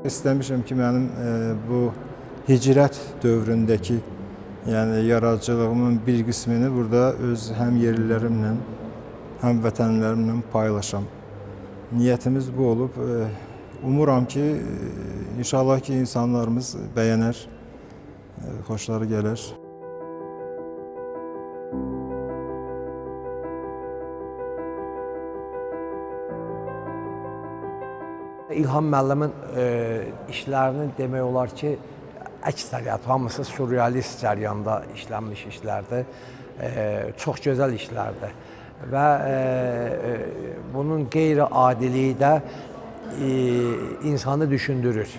İstəmişəm ki, mənim bu hicrət dövründəki yaradıcılığımın bir qismini burada öz həm yerlilərimlə, həm vətənlərimlə paylaşam. Niyyətimiz bu olub. Umuram ki, inşallah ki, insanlarımız bəyənər, xoşları gələr. İlham müəllimin işlərinin demək olar ki, əksəriyyət, hamısı surrealist cəryanında işlənmiş işlərdir. Çox gözəl işlərdir. Və bunun qeyri-adiliyi də insanı düşündürür.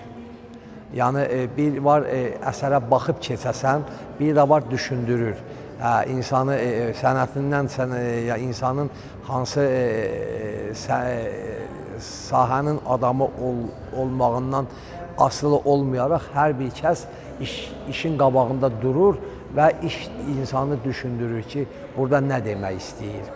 Yəni, bir var əsərə baxıb keçəsən, bir də var düşündürür. İnsanı sənətindən, insanın hansı sahənin adamı olmağından asılı olmayaraq hər bir kəs işin qabağında durur və insanı düşündürür ki, burada nə demək istəyir.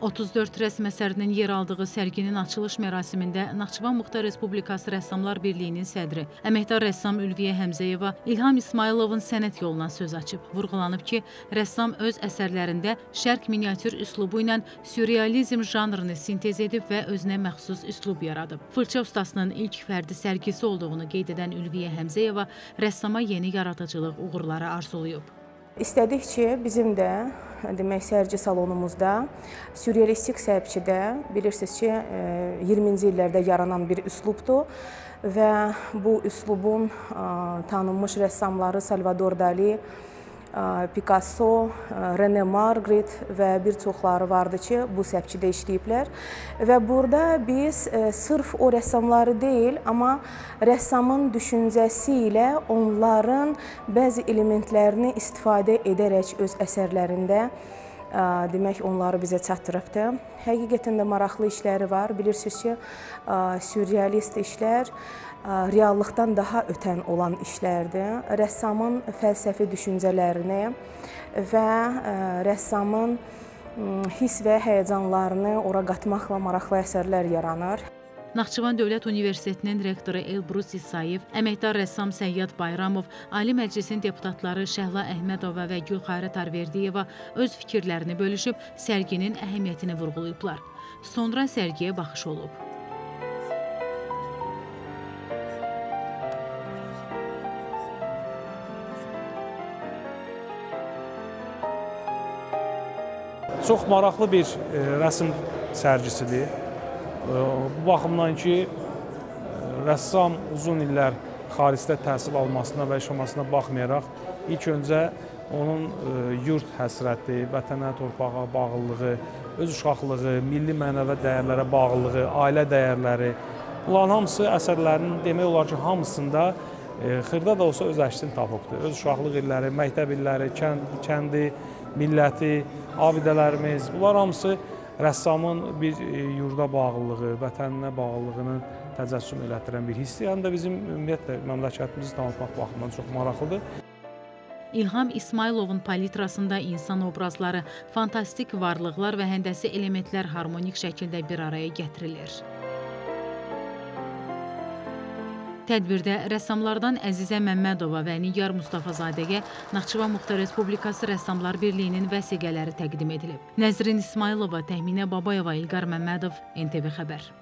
34 rəsm əsərinin yer aldığı sərginin açılış mərasimində Naxçıvan Muxtar Respublikası Rəssamlar Birliyinin sədri, əməkdar rəssam Ülviyə Həmzəyeva İlham İsmayılovun sənət yoluna söz açıb. Vurğulanıb ki, rəssam öz əsərlərində şərq miniatür üslubu ilə sürrealizm janrını sintez edib və özünə məxsus üslub yaradıb. Fırça ustasının ilk fərdi sərgisi olduğunu qeyd edən Ülviyə Həmzəyeva rəssama yeni yaradıcılıq uğurları arzulayıb. İstədik ki, bizim də sərgi salonumuzda sürrealistik səbkidə, bilirsiniz ki, 20-ci illərdə yaranan bir üslubdur və bu üslubun tanınmış rəssamları Salvador Dali, Picasso, René Magritte və bir çoxları vardı ki, bu səbkidə işləyiblər. Və burada biz sırf o rəssamları deyil, amma rəssamın düşüncəsi ilə onların bəzi elementlərini istifadə edərək öz əsərlərində demək, onları bizə çatdırıbdır. Həqiqətən də maraqlı işləri var. Bilirsiniz ki, sürrealist işlər reallıqdan daha ötən olan işlərdir. Rəssamın fəlsəfi düşüncələrini və rəssamın hiss və həyəcanlarını ora qatmaqla maraqlı əsərlər yaranır. Naxçıvan Dövlət Universitetinin rektoru Elbrus İsayev, əməkdar rəssam Səyyad Bayramov, Ali Məclisin deputatları Şəhla Əhmədova və Gülxarə Tarverdiyeva öz fikirlərini bölüşüb, sərginin əhəmiyyətini vurğulayıblar. Sonra sərgiyə baxış olub. Çox maraqlı bir rəsm sərgisidir. Bu baxımdan ki, rəssam uzun illər xaricdə təhsil almasına və yaşamasına baxmayaraq, ilk öncə onun yurt həsrəti, vətənə, torpağa bağlılığı, öz uşaqlığı, milli mənəvi dəyərlərə bağlılığı, ailə dəyərləri, bunların hamısı əsərlərinin demək olar ki, hamısında xırda da olsa öz əksini tapıbdır. Öz uşaqlıq illəri, məktəb illəri, kəndi, milləti, abidələrimiz, bunlar hamısı rəssamın bir yurda bağlılığı, vətəninə bağlılığını təcəssüm elətdirən bir hissi, həm də bizim ümumiyyətlə məmləkətimizi tanıtmaq baxımından çox maraqlıdır. İlham İsmayılovun palitrasında insan obrazları, fantastik varlıqlar və həndəsi elementlər harmonik şəkildə bir araya gətirilir. Tədbirdə rəssamlardan Əzizə Məmmədova və Nigar Mustafazadəyə Naxçıvan Muxtar Respublikası Rəssamlar Birliyinin vəsiqələri təqdim edilib. Nəzrin İsmayılova, Təxminə Babayeva, İlqar Məmmədov, NTV Xəbər.